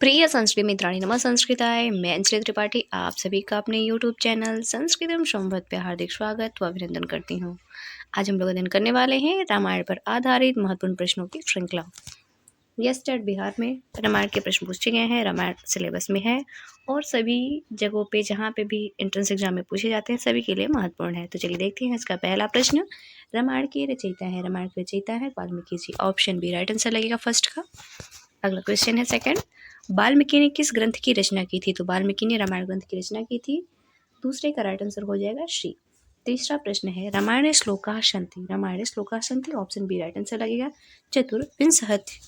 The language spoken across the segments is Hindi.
प्रिय संस्कृत मित्राणी नमः संस्कृताय। मैं अंजलि त्रिपाठी आप सभी का अपने यूट्यूब चैनल संस्कृत एवं संवाद पे हार्दिक स्वागत व अभिनंदन करती हूँ। आज हम लोग अध्ययन करने वाले हैं रामायण पर आधारित महत्वपूर्ण प्रश्नों की श्रृंखला। स्टेट बिहार में रामायण के प्रश्न पूछे गए हैं, रामायण सिलेबस में है और सभी जगहों पे जहाँ पे भी एंट्रेंस एग्जाम में पूछे जाते हैं सभी के लिए महत्वपूर्ण है। तो चलिए देखते हैं इसका पहला प्रश्न। रामायण की रचयिता है, रामायण की रचयिता है Valmiki ji. Option B right answer लगेगा फर्स्ट का। अगला क्वेश्चन है सेकंड, वाल्मीकि ने किस ग्रंथ की रचना की थी? तो वाल्मीकि ने रामायण ग्रंथ की रचना की थी। दूसरे का राइट आंसर हो जाएगा श्री। तीसरा प्रश्न है, रामायण श्लोका सन्ति, रामायण श्लोका सन्ति। ऑप्शन बी राइट आंसर लगेगा। चतुर्विंशति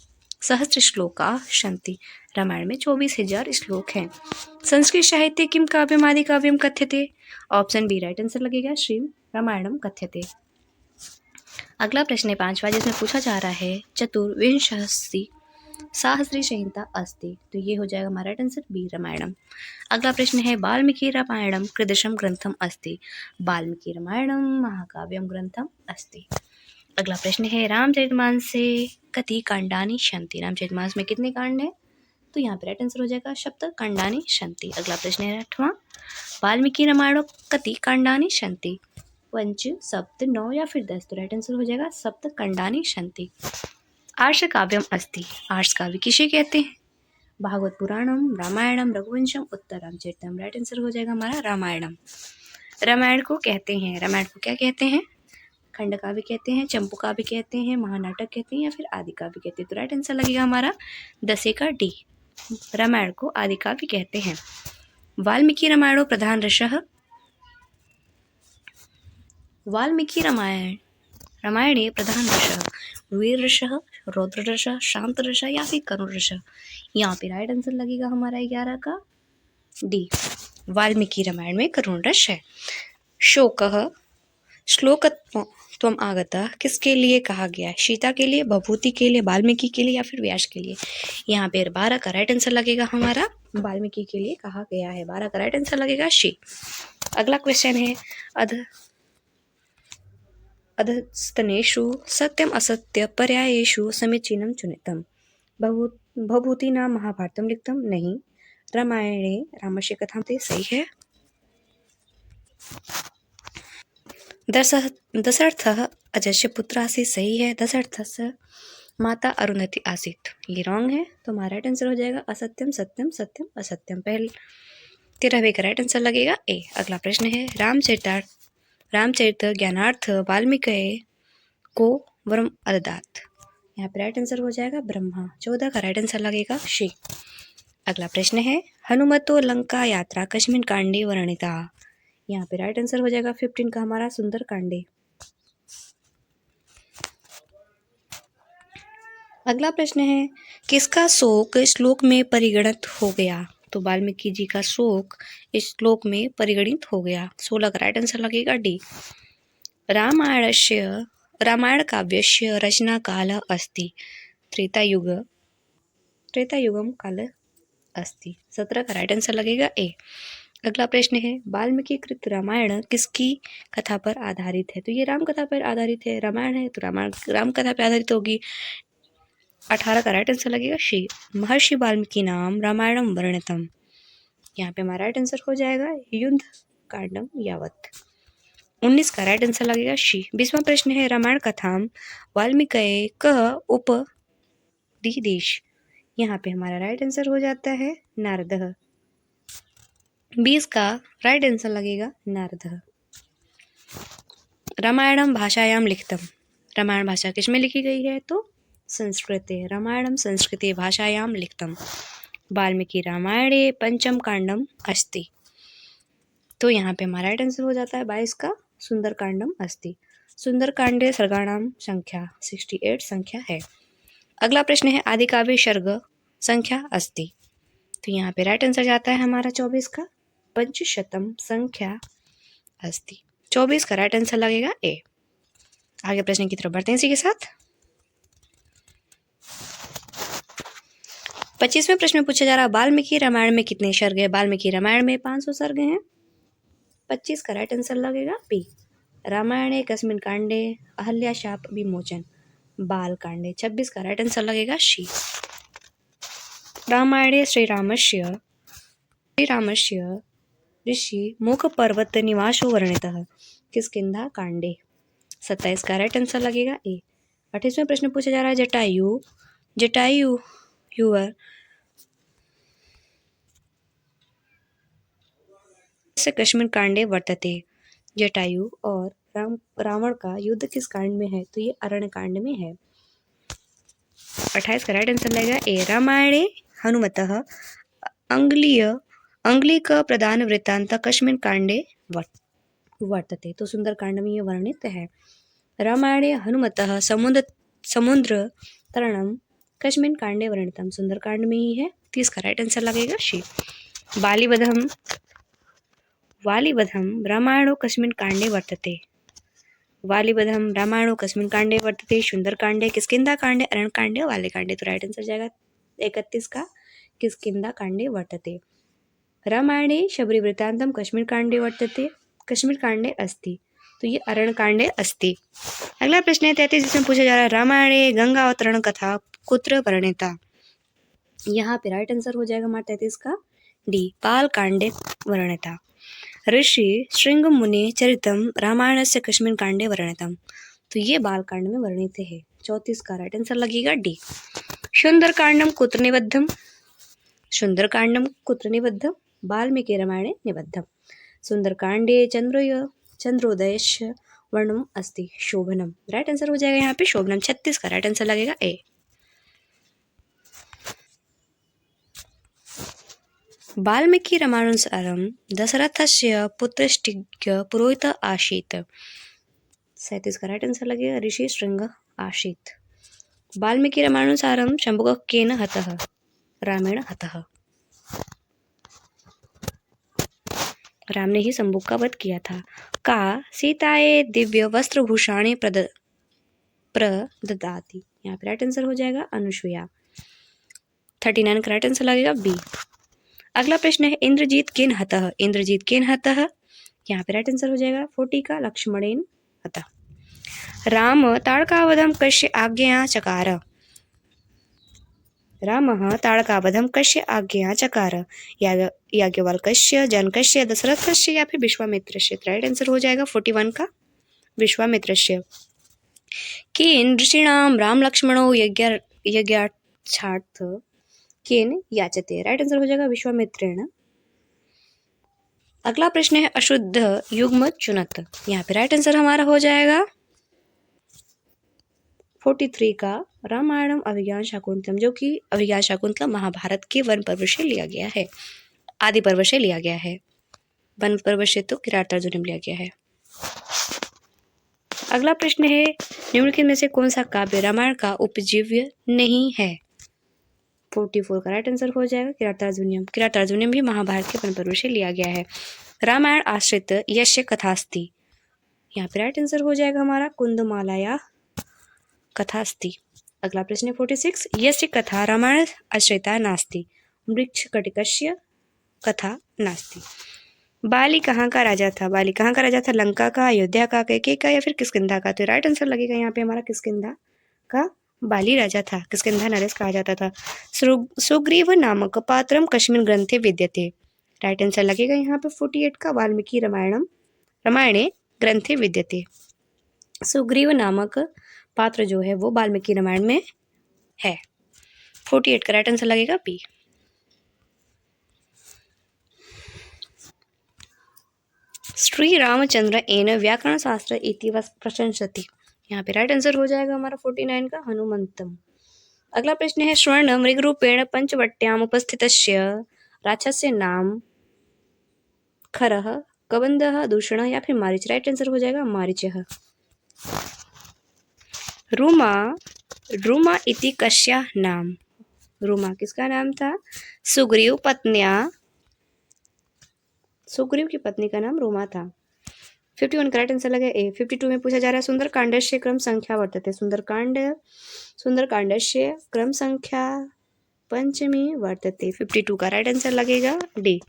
सहस्त्र श्लोका सन्ति, रामायण में 24,000 श्लोक हैं। संस्कृत साहित्य किम काव्यम आदि काव्यम कथ्यते? ऑप्शन बी राइट आंसर लगेगा। श्री रामायणम कथ्यते। अगला प्रश्न है पांचवा, जिसमें पूछा जा रहा है चतुर्विंशति सहस्री संहिता अस्ति, तो ये हो जाएगा हमारा राइट आंसर बी रामायणम। अगला प्रश्न है वाल्मीकि रामायणम कीदृशम ग्रंथम अस्ति? वाल्मीकि रामायणम महाकाव्यम ग्रंथम अस्ति। अगला प्रश्न है रामचरितमानसे कति कांडानि सन्ति, रामचरितमानस में कितने कांड हैं? तो यहाँ पे राइट आंसर हो जाएगा सप्त कांडानि सन्ति। अगला प्रश्न है आठवां, वाल्मीकि रामायण कति कांडानि सन्ति? 5, 7, 9 या फिर 10, तो राइट आंसर हो जाएगा सप्त कांडानि सन्ति। आर्ष काव्यम अस्ति, आर्ष काव्य किसे कहते हैं? भागवत पुराणम, रामायणम, रघुवंशम, उत्तर रामचरितम। राइट आंसर हो जाएगा हमारा रामायणम। रामायण को कहते हैं, रामायण को क्या कहते हैं? खंड काव्य कहते हैं, चंपू काव्य कहते हैं, महानाटक कहते हैं या फिर आदि काव्य कहते हैं। तो राइट आंसर लगेगा हमारा 10 का डी, रामायण को आदि काव्य कहते हैं। वाल्मीकि रामायणो प्रधान रसः, वाल्मीकि रामायणे प्रधान रसः वीर रसः, रौद्र रसः, शांत रसः या फिर करुण रसः? यहाँ पे राइट आंसर लगेगा हमारा 11 का डी, वाल्मीकि रामायण में करुण रस है। शोकः श्लोकत्वम आगतः किसके लिए कहा गया है? सीता के लिए, भभूति के लिए, वाल्मीकि के लिए या फिर व्यास के लिए? यहाँ पे 12 का राइट आंसर लगेगा हमारा वाल्मीकि के लिए कहा गया है। 12 का राइट आंसर लगेगा शी। अगला क्वेश्चन है अधस्तनेषु सत्यम असत्य पर्यायेषु समीचीनं चुनितम्। भभूतिना महाभारतम लिखितम नहीं, रामायणे रामस्य कथाम, ते सही है। दशरथः अजस्य पुत्र आसीत्, सही है। दशरथस्य माता अरुंधति आसीत्, ये रॉन्ग है। तो हमारा राइट आंसर हो जाएगा असत्यम सत्यम सत्यम असत्यम। पहले 13वें का राइट आंसर लगेगा ए। अगला प्रश्न है रामचरित ज्ञानार्थ वाल्मीकि को वरम अददात, यहाँ पे राइट आंसर हो जाएगा ब्रह्मा। 14 का राइट आंसर लगेगा शी। अगला प्रश्न है हनुमतो लंका यात्रा कस्मिन् कांडे वर्णिता, यहाँ पे राइट आंसर हो जाएगा 15 का हमारा सुंदर कांडे। अगला प्रश्न है किसका शोक श्लोक में परिगणित हो गया? तो वाल्मीकि जी का शोक इस श्लोक में परिगणित हो गया। 16 का राइट आंसर लगेगा डी। रामायण काव्यस्य रचना काल अस्ति, त्रेतायुगम काल अस्ति। 17 का राइट आंसर लगेगा ए। अगला प्रश्न है वाल्मीकि कृत रामायण किसकी कथा पर आधारित है? तो ये राम कथा पर आधारित है। रामायण है तो रामायण राम कथा पर आधारित होगी। 18 का राइट आंसर लगेगा शी। महर्षि वाल्मीकि नाम रामायणम वर्णितम, यहाँ पे हमारा राइट आंसर हो जाएगा युद्ध कांडम यावत। 19 का राइट आंसर लगेगा शी। 20वां प्रश्न है रामायण कथाम वाल्मीकि कः उपदिदेश, यहाँ पे हमारा राइट आंसर हो जाता है नारदः। 20 का राइट आंसर लगेगा नारदः। रामायणम भाषायाम लिखितम, रामायण भाषा किस में लिखी गई है? तो संस्कृते, रामायणम संस्कृते भाषायाम लिखितम। वाल्मीकि रामायणे पंचम कांडम अस्ति, तो यहाँ पे हमारा राइट आंसर हो जाता है 22 का सुंदर कांडम अस्ति। सुंदर कांडे सर्गाणाम संख्या 68 संख्या है। अगला प्रश्न है आदि काव्य सर्ग संख्या अस्ति, तो यहाँ पे राइट आंसर जाता है हमारा 24 का पंचशतम संख्या अस्ति। 24 का राइट आंसर लगेगा ए। आगे प्रश्न की तरफ बढ़ते हैं इसी के साथ। 25वें प्रश्न में पूछा जा रहा है वाल्मीकि रामायण में कितने सर्ग है? वाल्मीकि रामायण में 500 सर्ग हैं। 25 का राइट आंसर लगेगा बी। रामायणे कस्मिन् कांडे अहल्या शाप विमोचन, बाल कांडे। 26 का राइट आंसर लगेगा शी। रामायणे श्रीरामस्य ऋषि मुख पर्वत निवासो वर्णितः किष्किंधा कांडे। 27 का राइट आंसर लगेगा ए। 28वां प्रश्न पूछा जा रहा है जटायु युवर से कश्मीर कांडे वर्तते। जटायु और रावण का युद्ध किस कांड में है? तो ये अरण्य कांड में है। 28 का राइट आंसर लगेगा ए। रामायणे हनुमतः अंगुलीक प्रधान वृत्तांत कश्मीर कांडे वर्तते। तो सुंदर कांड में ये वर्णित है। रामायणे हनुमतः समुद्र तरणम कश्मीर कांडे वर्णितम। सुंदर कांड में ही है। 30 का राइट आंसर लगेगा शी। वालिवधम रामायणो कस्मिन् कांडे वर्तते। वालिवधम रामायणो कस्मिन् कांडे वर्तते। सुंदर कांडे, किष्किंधा कांडे, अरण्य कांडे, वाले कांडे। तो राइट आंसर जाएगा 31 का किष्किंधा कांडे वर्तते। रामायणे शबरी वृत्तांतम कश्मीर कांडे वर्तते। कश्मीर कांडे अस्ति। तो ये अरण्य कांडे अस्ति। अगला प्रश्न है 33 जिसमें पूछा जा रहा है रामायणे गंगा अवतरण कथा कुत्र वर्णिता। यहाँ पे राइट आंसर हो जाएगा हमारा 33 का डी पाल कांडे वर्णिता। ऋषि श्रृंग मुनि चरितम रामायणस्य कश्मीर कांडे वर्णितम। तो ये बाल कांड में वर्णित है। 34 का राइट आंसर लगेगा डी। सुंदरकांडम कुत्र निबद्धम। सुंदरकांडम कुत्र निबद्धम। वाल्मीकि रामायणे निबद्धम। सुंदरकांडे चंद्रोदयस्य वर्णम अस्ति शोभनम। राइट आंसर हो जाएगा यहाँ पे शोभनम। 36 का राइट आंसर लगेगा ए। वाल्मीकि रामायणानुसारं दशरथस्य पुत्रस्त्य पुरोहित आसीत्। 37 का राइट आंसर लगेगा ऋषि श्रृंग आसीत्। वाल्मीकि रामायणानुसारं शंभुकः केन हतः? रामेण हतः। राम ने ही शंभुक का वध किया था। का सीताए दिव्य वस्त्रभूषाणि प्रददाति। यहाँ पे राइट आंसर हो जाएगा अनुसुईया। 39 का राइट आंसर लगेगा बी। अगला प्रश्न है इंद्रजीत केन हतः। इंद्रजीत केन हतः। यहाँ पे राइट आंसर हो जाएगा 40 का लक्ष्मणेन हतः। राम ताड़कावधं कस्य आज्ञया चकार। रामः ताड़कावधं कस्य आज्ञया चकार। याज्ञवल्क्यस्य, जनकस्य, दशरथस्य या फिर विश्वामित्रस्य। राइट आंसर हो जाएगा 41 का विश्वामित्रस्य। केन ऋषीणाम राम लक्ष्मणो यज्ञार्थार्थ केन याचते। राइट आंसर हो जाएगा विश्वामित्रेण। अगला प्रश्न है अशुद्ध युग्म चुनत। यहाँ पे राइट आंसर हमारा हो जाएगा 43 का रामायणम अभिज्ञान शाकुंतलम, जो कि अभिज्ञान शाकुंतलम महाभारत के वन पर्व से लिया गया है, आदि पर्व से लिया गया है। वन पर्व से तो किरातार्जुनीम लिया गया है। अगला प्रश्न है निम्नलिखित में से कौन सा काव्य रामायण का उपजीव्य नहीं है। 44 का राइट आंसर हो जाएगा किरातार्जुनीयम। किरातार्जुनीयम भी महाभारत के वन पर्व से लिया गया है। रामायण आश्रित यस्य कथास्ति। यहाँ पे राइट आंसर हो जाएगा हमारा कुंदमालाया कथास्ति। अगला प्रश्न है 46 यस्य कथा रामायण आश्रिता नास्ति वृक्ष कटिकस्य कथा नास्ति। बाली कहाँ का राजा था। बाली कहाँ का राजा था? लंका का, अयोध्या का, कैकेयी का या फिर किष्किंधा का। तो राइट आंसर लगेगा यहाँ पे हमारा किष्किंधा का। बाली राजा था, किष्किंधा नरेश कहा जाता था। सुग्रीव नामक पात्रम कश्मीर ग्रंथे विद्यते। राइट आंसर लगेगा यहाँ पे 48 का वाल्मीकि रामायणे ग्रंथे विद्यते। सुग्रीव नामक पात्र जो है वो वाल्मीकि रामायण में है। 48 का राइट आंसर लगेगा बी। श्री रामचंद्र एन व्याकरण शास्त्र इति प्रशंसति। यहाँ पे राइट आंसर हो जाएगा हमारा 49 का हनुमंतम। अगला प्रश्न है स्वर्ण मृग रूपेण पंचवट्याम उपस्थितस्य राक्षस्य नाम खरः, कबंधः, दूषणः या फिर मारीच। राइट आंसर हो जाएगा मारीचः। रूमा इति कस्याः नाम। रूमा किसका नाम था? सुग्रीव की पत्नी का नाम रूमा था। 51 का राइट आंसर लगे ए। 52 में पूछा जा रहा है सुंदरकांडस्य क्रम संख्या वर्तते। सुंदरकांडस्य क्रम संख्या पंचमी वर्तते। 52 का राइट आंसर लगेगा डी।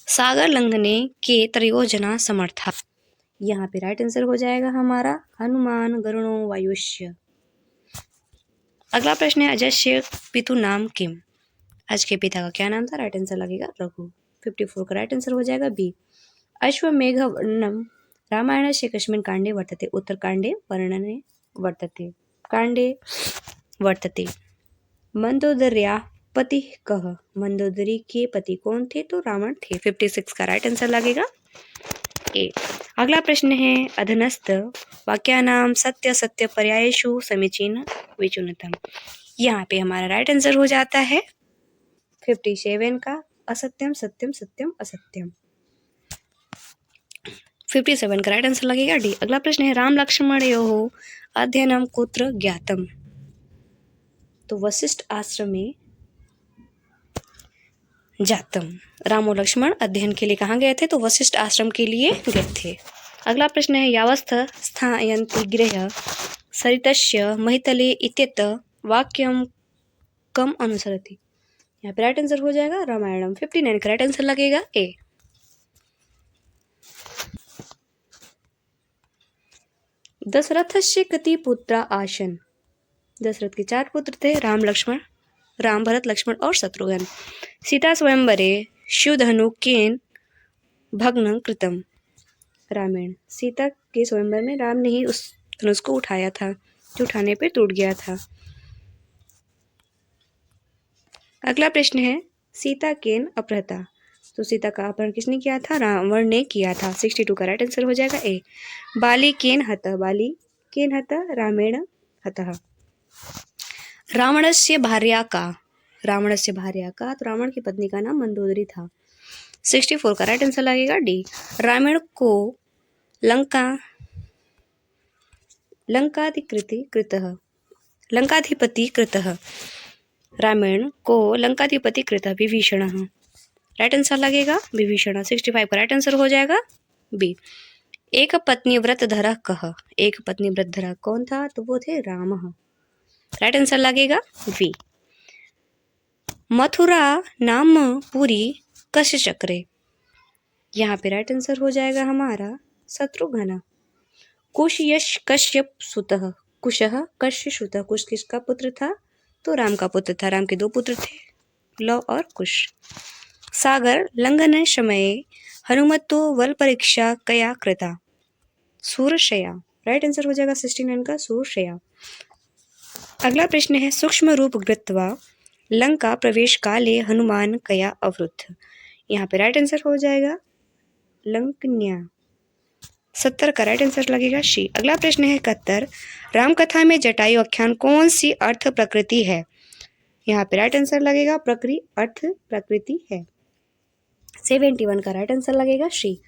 सागर लंघने के त्रयोजना समर्था। यहाँ पे राइट आंसर हो जाएगा हमारा हनुमान, गरुणो, वायुष्य। अगला प्रश्न है अजस्य पितु नाम किम। अज के पिता का क्या नाम था? राइट आंसर लगेगा रघु। 54 का राइट आंसर हो जाएगा बी। अश्वमेघ वर्णम रामायणस्य कस्मिन् काण्डे वर्तते। उत्तरकाण्डे वर्णने वर्तते। काण्डे वर्तते। मंदोदर्या पति कह। मंदोदरी के पति कौन थे? तो रावण थे। 56 का राइट आंसर लगेगा ए। अगला प्रश्न है अधनस्थ वाक्यानाम सत्य सत्य पर्यायेषु समीचीन विचुनतम। यहाँ पे हमारा राइट आंसर हो जाता है 57 का असत्यम सत्यम सत्यम असत्यम। 57 का राइट आंसर लगेगा डी। अगला प्रश्न है राम लक्ष्मणयोः अध्ययनम कुत्र ज्ञातम। तो वशिष्ठ आश्रम में जातम। राम और लक्ष्मण अध्ययन के लिए कहाँ गए थे? तो वशिष्ठ आश्रम के लिए गए थे। अगला प्रश्न है यावस्थ स्थायन्ति गृह सरितस्य महितले इत्येत वाक्यम कम अनुसरति। यहाँ पे राइट आंसर हो जाएगा रामायणम। 59 का राइट आंसर लगेगा ए। दशरथस्य कति पुत्रा आसन। दशरथ के 4 पुत्र थे, राम भरत लक्ष्मण और शत्रुघ्न। सीता स्वयंवरे शिवधनु केन भग्न कृतम। रामायण। सीता के स्वयंवर में राम ने ही उस धनुष को उठाया था जो उठाने पे टूट गया था। अगला प्रश्न है सीता केन अपहृता। तो सीता का अपहरण किसने किया था? रावण ने किया था। 62 का राइट आंसर हो जाएगा ए। बाली केन हतः। बाली केन हतः? रामेण हतः। रावणस्य भार्या का। रावणस्य भार्या का, तो रावण की पत्नी का नाम मंदोदरी था। 64 का राइट आंसर लगेगा डी। रावण को लंकाधिपति कृतः। रामायण को लंकाधिपति कृतः विभीषण। राइट आंसर लगेगा विभीषण। 65 का राइट आंसर हो जाएगा बी। एक पत्नी व्रतधरः कः। एक पत्नी व्रतधरः कौन था? तो वो थे राम। राइट आंसर लगेगा वी। मथुरा नाम पुरी कस्य चक्रे। यहाँ पे राइट आंसर हो जाएगा हमारा शत्रुघ्न। कुश यश कश्यप सुतः। कुशः कश्य सुतः। कुश किसका पुत्र था? तो राम का पुत्र था। राम के 2 पुत्र थे, लव और कुश। सागर लंघन समये हनुमतो बल परीक्षा कया कृता। सूरशया। राइट आंसर हो जाएगा 69 का सूरशया। अगला प्रश्न है सूक्ष्म रूप कृत्वा लंका प्रवेश काले हनुमान कया अवरुद्ध। यहाँ पे राइट आंसर हो जाएगा लंकन्या। 70 का राइट आंसर लगेगा शी। अगला प्रश्न है 71 रामकथा में जटायु आख्यान कौन सी अर्थ प्रकृति है। यहाँ पे राइट आंसर लगेगा अर्थ प्रकृति है। 71 का राइट आंसर लगेगा शी।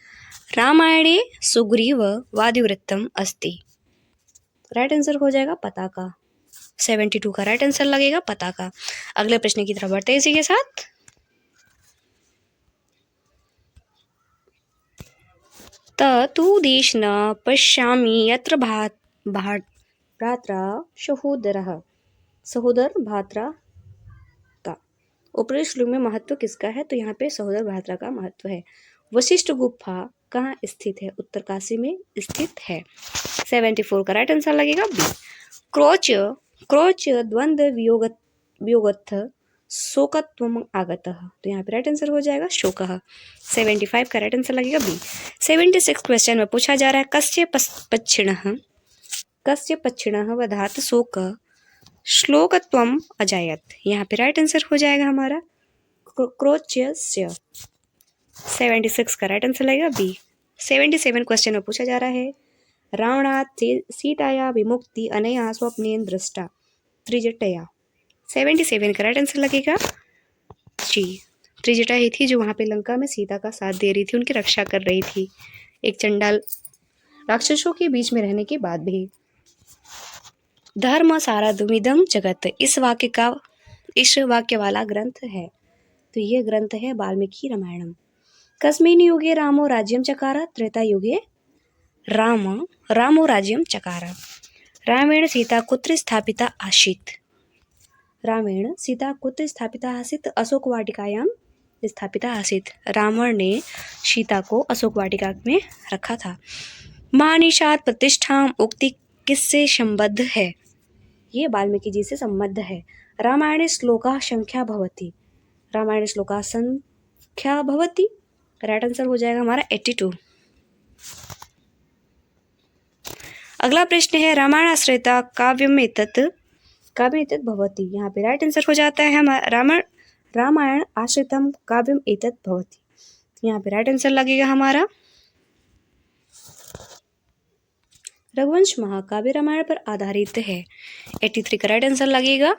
रामायणे सुग्रीव वादिवृत्तम अस्ति। राइट आंसर हो जाएगा पताका। 72 का राइट आंसर लगेगा पताका। अगले प्रश्न की तरफ बढ़ते हैं इसी के साथ। तु देश न पश्यामि यत्र भ्रात्रा सहोदर भ्रात्रा का। ऊपरी श्लोक में महत्व किसका है? तो यहाँ पे सहोदर भ्रात्रा का महत्व है। वशिष्ठ गुफा कहाँ स्थित है? उत्तरकाशी में स्थित है। 74 का राइट आंसर लगेगा बी। क्रोच द्वंद्व वियोगथ शोकत्वम आगतः। तो यहाँ पे राइट आंसर हो जाएगा शोकः। 75 का राइट आंसर लगेगा बी। 76 क्वेश्चन में पूछा जा रहा है कस्य पक्षिणः वधात शोक श्लोकत्वम अजायत। यहाँ पे राइट आंसर हो जाएगा हमारा क्रोच्यस्य। 76 का राइट आंसर लगेगा बी। 77 क्वेश्चन में पूछा जा रहा है रावणात् सीताया विमुक्ति अनया स्वप्नेन दृष्टा त्रिजटया। 77 का राइट आंसर लगेगा जी। त्रिजटा ही थी जो वहाँ पे लंका में सीता का साथ दे रही थी, उनकी रक्षा कर रही थी एक चंडाल राक्षसों के बीच में रहने के बाद भी। धर्म साराद्विदम जगत इस वाक्य वाला ग्रंथ है। तो ये ग्रंथ है वाल्मीकि रामायणम। कस्मिन् युगे रामो राज्यम चकार। त्रेता युगे रामो राज्यम चकार। रामेण सीता कुत्र स्थापिता आसीत्। रामेण सीता कुत्र स्थापिता आसीत्? अशोक वाटिकायां स्थापिता आसीत्। रावण ने सीता को अशोक वाटिका में रखा था। मानिषात् प्रतिष्ठाम उक्ति किससे संबद्ध है? ये वाल्मीकि जी से संबद्ध है। रामायणे श्लोका संख्या भवति, रामायण श्लोका संख्या भवति, राइट आंसर हो जाएगा हमारा 82। अगला प्रश्न है रामायणाश्रिता काव्यम एतत् भवति, यहाँ पे राइट आंसर हो जाता है रामायण आश्रितम काव्यम एतत् भवति, यहाँ पे राइट आंसर लगेगा हमारा रघुवंश महाकाव्य रामायण पर आधारित है। 83 का राइट आंसर लगेगा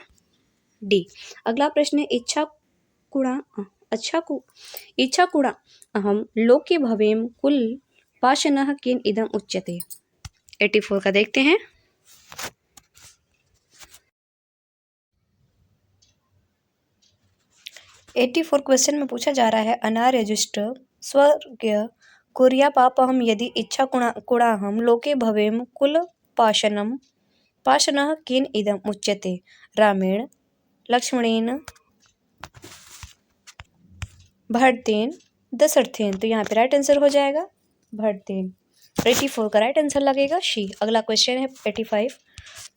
डी। अगला प्रश्न है इच्छा कुणा अहम लोके भवेम कुल पाशनः किन इदम उच्यते। 84 का देखते हैं। एट्टी फोर क्वेश्चन में पूछा जा रहा है अनार्यजुष्ट स्वर्ग कुर्या पापहम यदि इच्छा कुणाहम लोके भवेम कुल पाशनः किन इदम उच्यते। रामेण लक्ष्मणेन भरतेन दशरथेन, तो यहाँ पे राइट आंसर हो जाएगा भरतेन। 84 का राइट आंसर लगेगा शी। अगला क्वेश्चन है 85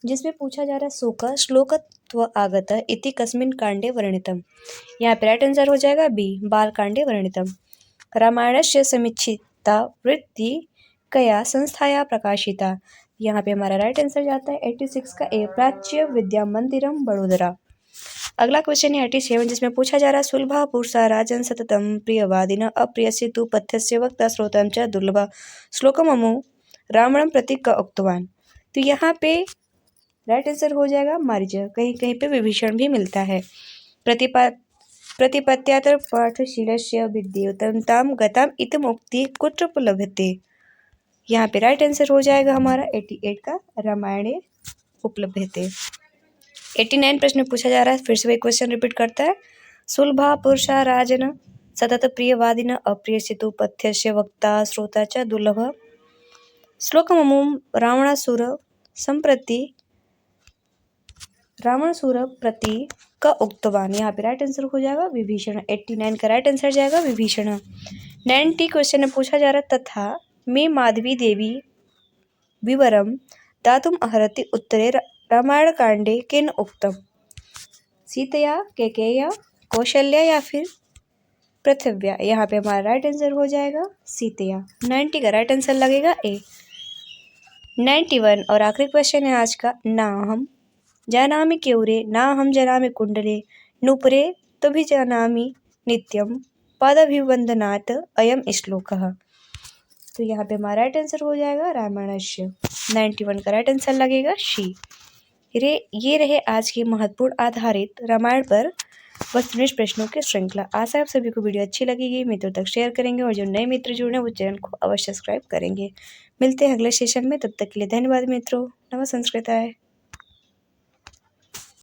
जिसमें पूछा जा रहा है शोक श्लोकत्व आगत इति कस्मिन् कांडे वर्णितम, यहाँ पे राइट आंसर हो जाएगा बी बाल कांडे वर्णितम। रामायणस्य समीक्षिता वृत्ति कया संस्थाया प्रकाशिता, यहाँ पे हमारा राइट आंसर जाता है 86 का ए प्राच्य विद्या मंदिरम बड़ोदरा। अगला क्वेश्चन है 87 जिसमें पूछा जा रहा है सुलभा पुरुषा राजन सततम प्रियवादिन अप्रियस्य तु पथ्यस्य वक्ता श्रोतम च दुर्लभ श्लोकममु रावणम प्रति क उक्तवान, तो यहाँ पे राइट आंसर हो जाएगा मारीच। कहीं कहीं पे विभीषण भी मिलता है। प्रतिपत्यातर पाठशीलस्य विद्योतम ताम गताम इतम उक्ति कुत्र उपलभ्यते, यहाँ पे राइट आंसर हो जाएगा हमारा 88 का रामायणे उपलभ्यते। 89 प्रश्न पूछा जा रहा है, फिर से वही क्वेश्चन रिपीट करता है। सुलभा पुरुषा राजन सतत प्रियवादिन अप्रियस्य तु पथ्यस्य वक्ता श्रोता च दुर्लभ श्लोकममुम रावणसुर प्रति का उक्तवान, यहाँ पे राइट आंसर हो जाएगा विभीषण। 89 का राइट आंसर जाएगा विभीषण। 90 क्वेश्चन में पूछा जा रहा है तथा मे माधवी देवी विवरम दातुम अर्हति उत्तरे रामायण कांडे किन उक्तम, सीतया कैकेय्या कौशल्या या फिर पृथिव्या, यहाँ पे हमारा राइट आंसर हो जाएगा सीतया। 90 का राइट आंसर लगेगा ए। 91 और आखिरी क्वेश्चन है आज का ना हम जानामि केयूरे ना हम जानामि कुंडले नूपुरे तभिजानामि नित्यम पादाभिवंदनात् अयम श्लोकः, तो यहाँ पे हमारा राइट आंसर हो जाएगा रामायणस्य। 91 का राइट आंसर लगेगा शी। ये रहे आज के महत्वपूर्ण आधारित रामायण पर वस्तुनिष्ठ प्रश्नों की श्रृंखला। आशा है आप सभी को वीडियो अच्छी लगेगी, मित्रों तक शेयर करेंगे और जो नए मित्र जुड़े हैं वो चैनल को अवश्य सब्सक्राइब करेंगे। मिलते हैं अगले सेशन में, तब तक के लिए धन्यवाद मित्रों। नमः संस्कृताय।